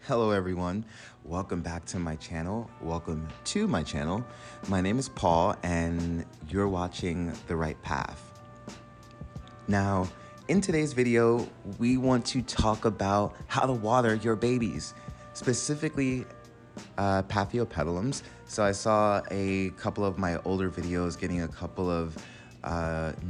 Hello everyone, welcome back to my channel. Welcome to my channel. My name is Paul and you're watching The Right Path. Now, in today's video, we want to talk about how to water your babies, specifically Paphiopedilums. So I saw a couple of my older videos getting a couple of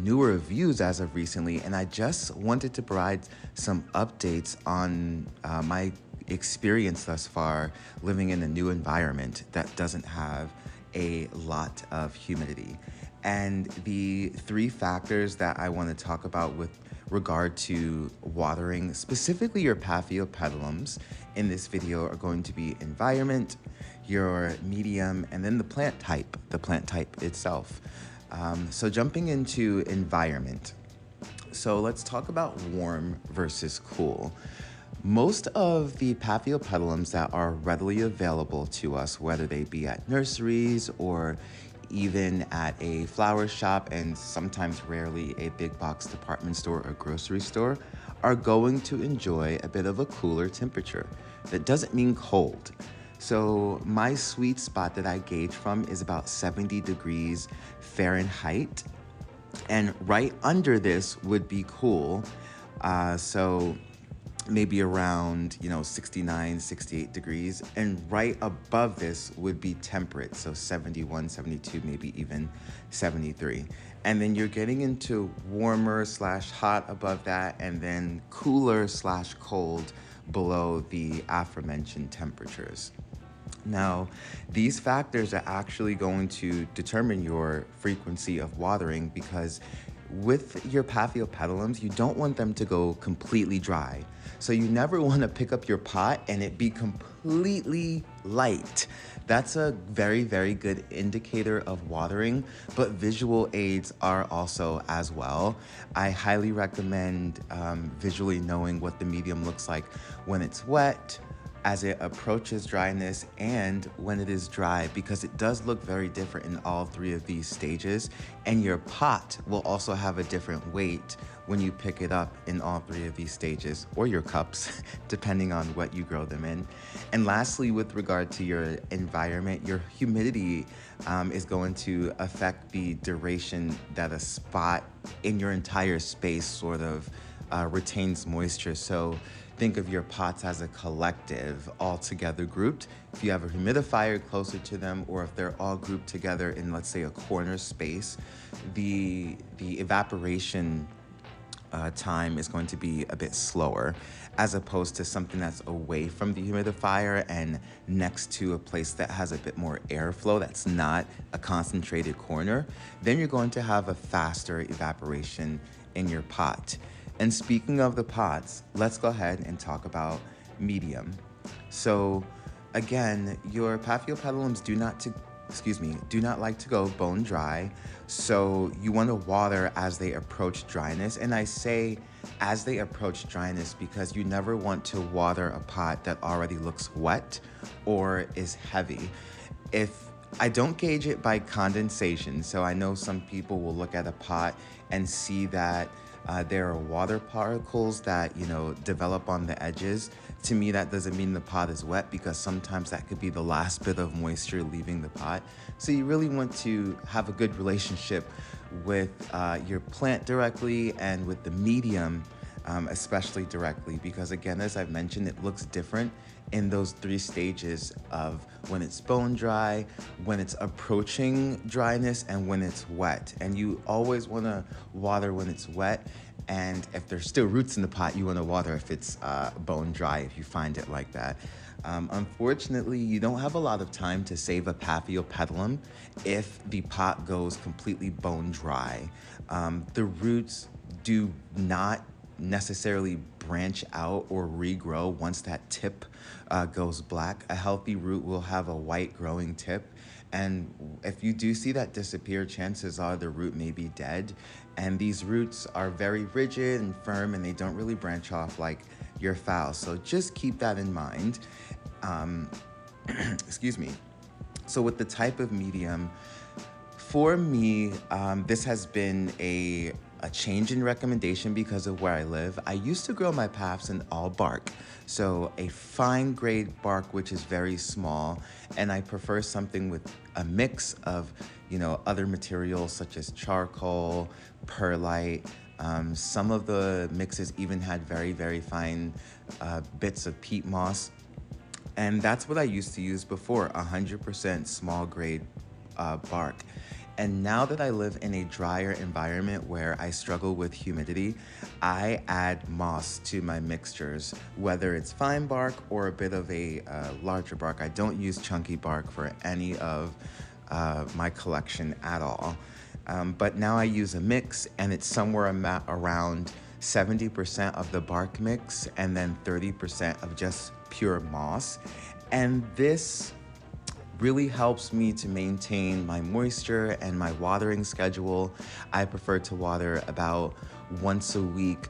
newer views as of recently, and I just wanted to provide some updates on my experience thus far living in a new environment that doesn't have a lot of humidity. And the three factors that I want to talk about with regard to watering, specifically your Paphiopedilums, in this video are going to be environment, your medium, and then the plant type itself. So jumping into environment. So let's talk about warm versus cool. Most of the Paphiopedilums that are readily available to us, whether they be at nurseries or even at a flower shop and sometimes rarely a big box department store or grocery store, are going to enjoy a bit of a cooler temperature. That doesn't mean cold. So my sweet spot that I gauge from is about 70 degrees Fahrenheit. And right under this would be cool. So maybe around 69, 68 degrees, and right above this would be temperate, so 71, 72, maybe even 73. And then you're getting into warmer slash hot above that, and then cooler slash cold below the aforementioned temperatures. Now, these factors are actually going to determine your frequency of watering, because with your Paphiopedilums, you don't want them to go completely dry. So you never want to pick up your pot and it be completely light. That's a very, very good indicator of watering, but visual aids are also as well. I highly recommend visually knowing what the medium looks like when it's wet, as it approaches dryness, and when it is dry, because it does look very different in all three of these stages. And your pot will also have a different weight when you pick it up in all three of these stages, or your cups, depending on what you grow them in. And lastly, with regard to your environment, your humidity is going to affect the duration that a spot in your entire space sort of retains moisture. So think of your pots as a collective, all together grouped. If you have a humidifier closer to them, or if they're all grouped together in, let's say, a corner space, the evaporation time is going to be a bit slower, as opposed to something that's away from the humidifier and next to a place that has a bit more airflow, that's not a concentrated corner. Then you're going to have a faster evaporation in your pot. And speaking of the pots, let's go ahead and talk about medium. So again, your Paphiopedilums do not like to go bone dry. So you want to water as they approach dryness. And I say as they approach dryness because you never want to water a pot that already looks wet or is heavy. If I don't gauge it by condensation, so I know some people will look at a pot and see that there are water particles that, develop on the edges. To me, that doesn't mean the pot is wet, because sometimes that could be the last bit of moisture leaving the pot. So you really want to have a good relationship with your plant directly and with the medium, especially directly, because again, as I've mentioned, it looks different in those three stages of when it's bone dry, when it's approaching dryness, and when it's wet. And you always want to water when it's wet. And if there's still roots in the pot, you want to water if it's bone dry, if you find it like that. Unfortunately, you don't have a lot of time to save a Paphiopedilum if the pot goes completely bone dry. The roots do not necessarily branch out or regrow once that tip goes black. A healthy root will have a white growing tip, and if you do see that disappear, chances are the root may be dead. And these roots are very rigid and firm, and they don't really branch off like your phals. So just keep that in mind. Excuse me. So with the type of medium, for me, this has been a a change in recommendation because of where I live. I used to grow my paths in all bark, so a fine grade bark which is very small, and I prefer something with a mix of, other materials such as charcoal, perlite. Some of the mixes even had very, very fine bits of peat moss. And that's what I used to use before, 100% small grade bark. And now that I live in a drier environment where I struggle with humidity, I add moss to my mixtures, whether it's fine bark or a bit of a larger bark. I don't use chunky bark for any of my collection at all. But now I use a mix, and it's somewhere around 70% of the bark mix and then 30% of just pure moss. And this really helps me to maintain my moisture and my watering schedule. I prefer to water about once a week,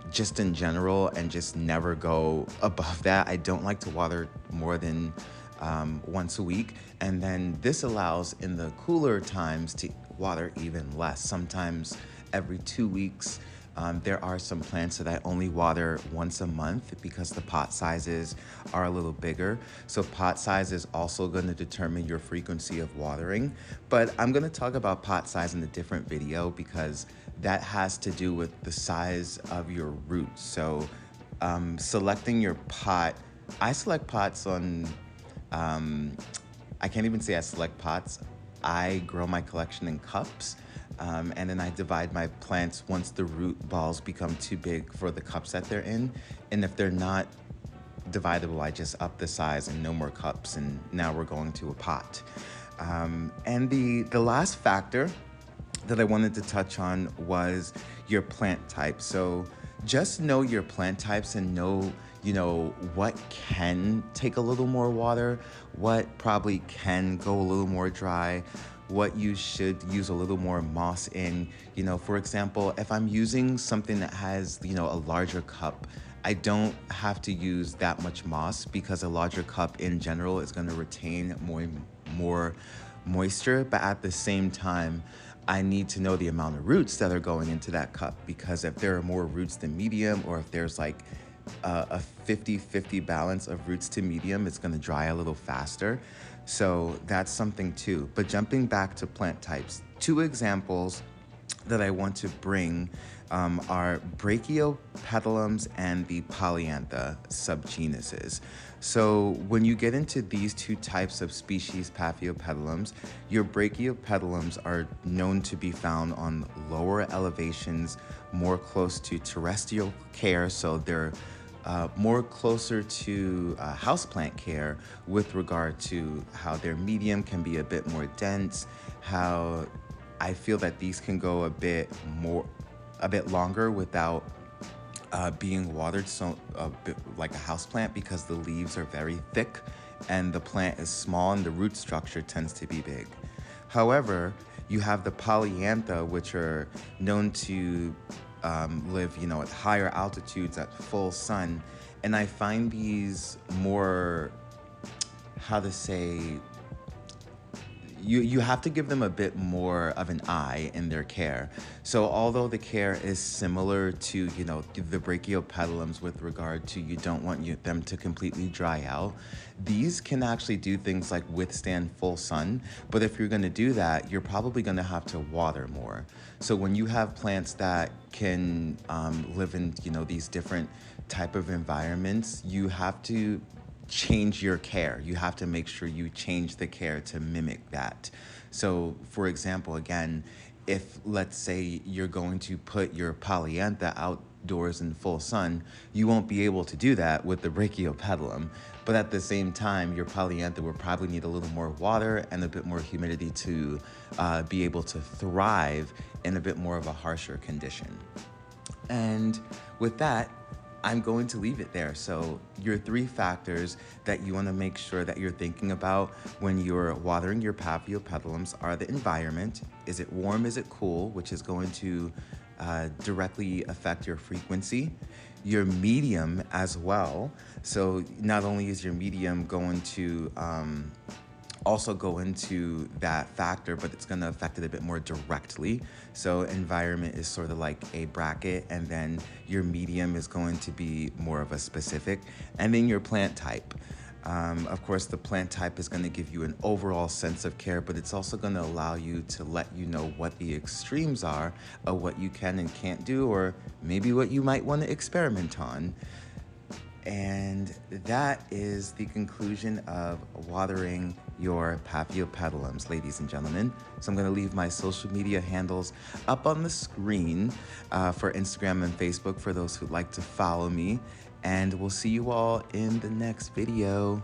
just in general, and just never go above that. I don't like to water more than once a week. And then this allows in the cooler times to water even less, sometimes every 2 weeks. There are some plants that I only water once a month because the pot sizes are a little bigger. So pot size is also going to determine your frequency of watering. But I'm going to talk about pot size in a different video because that has to do with the size of your roots. So selecting your pot, I select pots on, I can't even say I select pots. I grow my collection in cups. And then I divide my plants once the root balls become too big for the cups that they're in. And if they're not dividable, I just up the size and no more cups. And now we're going to a pot. And the last factor that I wanted to touch on was your plant type. So just know your plant types and know, what can take a little more water, what probably can go a little more dry, what you should use a little more moss in. For example, if I'm using something that has, a larger cup, I don't have to use that much moss because a larger cup in general is going to retain more moisture. But at the same time, I need to know the amount of roots that are going into that cup, because if there are more roots than medium, or if there's like a 50-50 balance of roots to medium, it's going to dry a little faster. So that's something too. But jumping back to plant types, 2 examples that I want to bring are Brachiopetalums and the Polyantha subgenuses. So when you get into these 2 types of species, Paphiopedilums, your Brachiopetalums are known to be found on lower elevations, more close to terrestrial care. So they're more closer to houseplant care with regard to how their medium can be a bit more dense, how I feel that these can go a bit longer without being watered, so a bit like a houseplant, because the leaves are very thick and the plant is small and the root structure tends to be big. However, you have the Polyantha, which are known to live, at higher altitudes at full sun. And I find these more, you have to give them a bit more of an eye in their care. So although the care is similar to, the Brachiopetalums with regard to you don't want them to completely dry out, these can actually do things like withstand full sun. But if you're going to do that, you're probably going to have to water more. So when you have plants that can live in, these different type of environments, you have to change your care. You have to make sure you change the care to mimic that. So for example, again, if let's say you're going to put your Polyantha outdoors in full sun, you won't be able to do that with the Brachiopetalum. But at the same time, your Polyantha will probably need a little more water and a bit more humidity to be able to thrive in a bit more of a harsher condition. And with that, I'm going to leave it there. So your 3 factors that you want to make sure that you're thinking about when you're watering your Paphiopedilums are the environment. Is it warm? Is it cool? Which is going to directly affect your frequency. Your medium as well. So not only is your medium going to also go into that factor, but it's going to affect it a bit more directly. So environment is sort of like a bracket, and then your medium is going to be more of a specific, and then your plant type. Of course, the plant type is going to give you an overall sense of care, but it's also going to allow you to let you know what the extremes are of what you can and can't do, or maybe what you might want to experiment on. And that is the conclusion of watering your Paphiopedilums, ladies and gentlemen. So I'm going to leave my social media handles up on the screen for Instagram and Facebook for those who'd like to follow me. And we'll see you all in the next video.